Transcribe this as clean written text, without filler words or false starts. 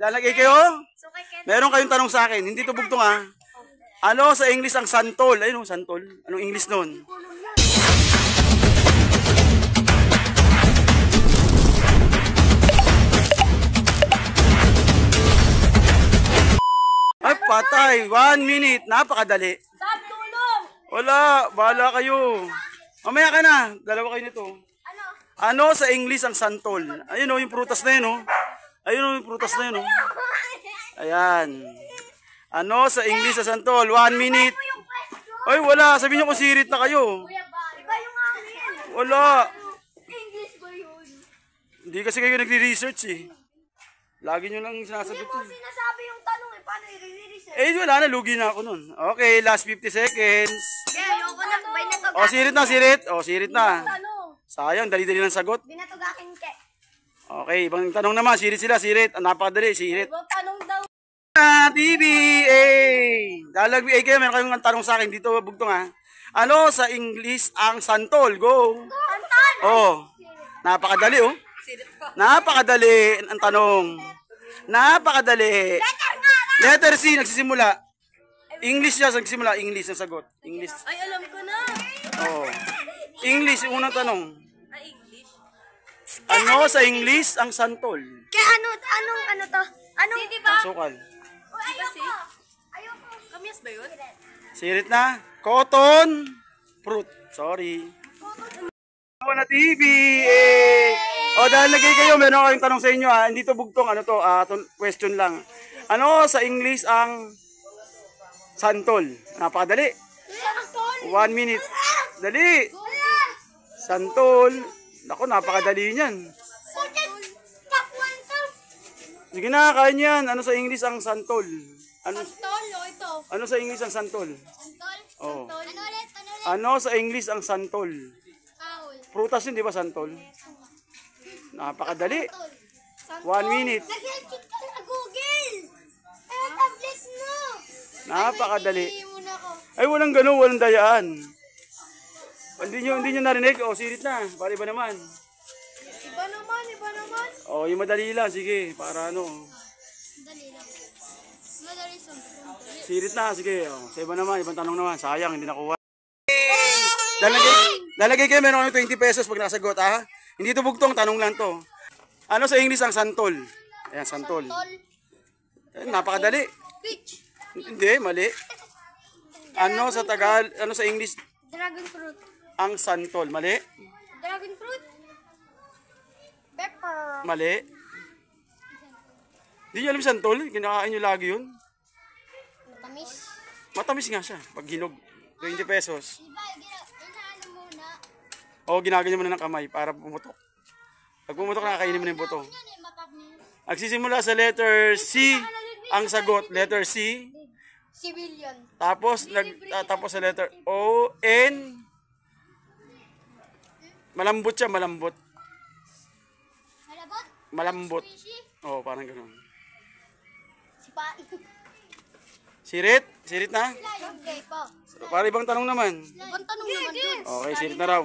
Lalagay kayo? Meron kayong tanong sa akin. Hindi to bugtong ha. Ano sa English ang santol? Ayun, santol. Anong English nun? Ay, patay. 1 minute. Napakadali. Wala. Bahala kayo. Mamaya ka na. Dalawa kayo nito. Ano sa English ang santol? Ayun o, yung prutas na yun o. Ayun o, yung prutas na yun o. Ayan. Ano sa English ang santol? 1 minute. Ay, wala. Sabihin nyo kung sirit na kayo. Wala. Hindi kasi kayo nagre-research eh. Lagi nyo lang sinasagot. Hindi mo sinasabi yung tanong eh. Paano i-research? Eh, wala na. Lugi na ako nun. Okay, last 50 seconds. Ayoko na. Binatog O, sirit na, sirit. O, sirit na. tanong. Sayang, dali-dali ng sagot. Binatog akin ke. Okay, ibang tanong naman. Sirit sila, sirit. Napakadali, sirit. Ibang tanong daw. TV, Dalagbi, kayo, meron kayong tanong sa akin dito, bugtong ha. Ano sa English ang santol? Go! Santol! Oh, napakadali oh. Napakadali ang tanong. Napakadali. Letter C, nagsisimula. English siya, nagsisimula. English ang sagot. English. Ay, alam ko na. Oh. English, yung unang tanong. Ay, English. Ano sa English ang santol? Kaya ano to? Anong? Hindi ba? Sukal. Ayoko. Ayoko. Kamyas ba yun? Sirit na. Cotton fruit. Sorry. Ako na TV. O dahil nagay kayo, meron kayong tanong sa inyo ha. Hindi to bugtong, ano to, question lang. Ano sa English ang santol? Napakadali. Santol! 1 minute. Dali. Santol. Ako, napakadali niyan. Sige na, kaya niyan. Ano sa English ang santol? Ano, Santol o ito? ano sa English ang santol? Santol? Oh. Ano ulit? Ano sa English ang santol? Kahoy. Prutas yun, di ba santol? Napakadali. 1 minute. Nag-check ka na Google! Ay, tablet mo! Napakadali. Hindi muna ako. Ay, walang gano'n, walang dayaan. Hindi nyo narinig. O, sirit na. Pari ba naman? Iba naman, iba naman. O, yung madali lang. Sige, para ano. Dali lang. Madali sa Sirit na, sige. O, sa iba naman, ibang tanong naman. Sayang, hindi nakuha. Lalagay kayo, meron kami 20 pesos pag nasagot, ha? Hindi to bugtong, tanong lang to. Ano sa English ang santol? Ayan, santol. Eh, napakadali. Peach. Hindi, mali. Ano sa ano sa English Dragon fruit. ang santol? Mali. Dragon fruit. Pepper. Mali. Hindi nyo alam santol? Kinakain nyo lagi yun. Matamis. Matamis nga siya. Pag hinog, 20 pesos. Diba, inaano muna. O, ginaganyan mo na ng kamay para pumutok. Pag pumutok, nakakainin mo na yung buto. Yan eh, matamis. Agsisimula sa letter C ang sagot. Letter C. Civilian. Tapos, tapos sa letter O, N. Malambot siya, malambot. Malabot. Malambot. Fishy. Oo, parang gano'n. Sipa. Sirit? Sirit na? Okay po. Para ibang tanong naman. Ibang tanong naman dun. Okay, sirit na raw.